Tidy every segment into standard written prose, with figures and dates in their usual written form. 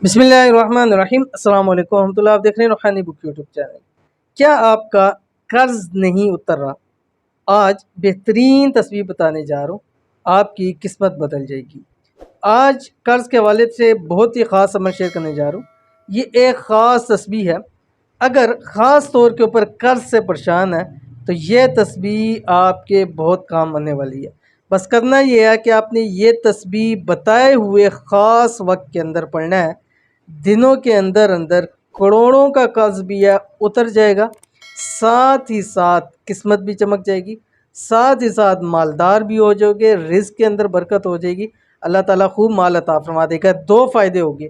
بسم اللہ الرحمن الرحیم۔ السلام علیکم ورحمۃ اللہ۔ آپ دیکھ رہے ہیں روحانی بک یوٹیوب چینل۔ کیا آپ کا قرض نہیں اتر رہا؟ آج بہترین تصویر بتانے جا رہا ہوں، آپ کی قسمت بدل جائے گی۔ آج قرض کے والد سے بہت ہی خاص عمل شیئر کرنے جا رہا ہوں۔ یہ ایک خاص تسبیح ہے۔ اگر خاص طور کے اوپر قرض سے پریشان ہے تو یہ تسبیح آپ کے بہت کام آنے والی ہے۔ بس کرنا یہ ہے کہ آپ نے یہ تسبیح بتائے ہوئے خاص وقت کے اندر پڑھنا ہے۔ دنوں کے اندر اندر کروڑوں کا قرض بھی ہے اتر جائے گا، ساتھ ہی ساتھ قسمت بھی چمک جائے گی، ساتھ ہی ساتھ مالدار بھی ہو جاؤ گے، رزق کے اندر برکت ہو جائے گی، اللہ تعالیٰ خوب مال عطا فرما دے گا۔ دو فائدے ہو گے،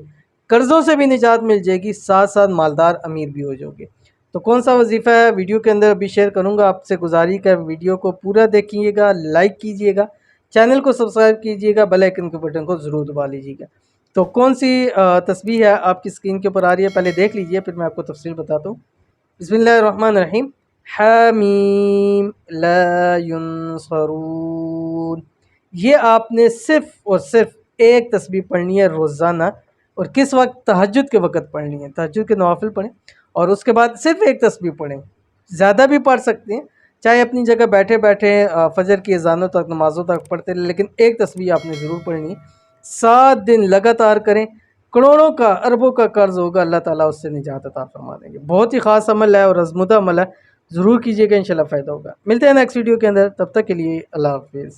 قرضوں سے بھی نجات مل جائے گی، ساتھ ساتھ مالدار امیر بھی ہو جاؤ گے۔ تو کون سا وظیفہ ہے ویڈیو کے اندر ابھی شیئر کروں گا، آپ سے گزارش ہے ویڈیو کو پورا دیکھیے گا، لائک کیجیے گا، چینل کو سبسکرائب کیجیے گا، بیل آئیکن کے بٹن کو ضرور دبا لیجیے گا۔ تو کون سی تسبیح ہے آپ کی اسکرین کے اوپر آ رہی ہے، پہلے دیکھ لیجیے پھر میں آپ کو تفصیل بتاتا ہوں۔ بسم اللہ الرحمن الرحیم۔ حمیم لا ینصرون، یہ آپ نے صرف اور صرف ایک تسبیح پڑھنی ہے روزانہ، اور کس وقت؟ تہجد کے وقت پڑھنی ہے۔ تہجد کے نوافل پڑھیں اور اس کے بعد صرف ایک تسبیح پڑھیں، زیادہ بھی پڑھ سکتے ہیں، چاہے اپنی جگہ بیٹھے بیٹھے فجر کی اذانوں تک نمازوں تک پڑھتے رہیں، لیکن ایک تسبیح آپ نے ضرور پڑھنی ہے۔ 7 دن لگاتار کریں، کروڑوں کا اربوں کا قرض ہوگا، اللہ تعالیٰ اس سے نجات عطا فرما دیں گے۔ بہت ہی خاص عمل ہے اور آزمودہ عمل ہے، ضرور کیجیے گا، انشاءاللہ فائدہ ہوگا۔ ملتے ہیں نیکسٹ ویڈیو کے اندر، تب تک کے لیے اللہ حافظ۔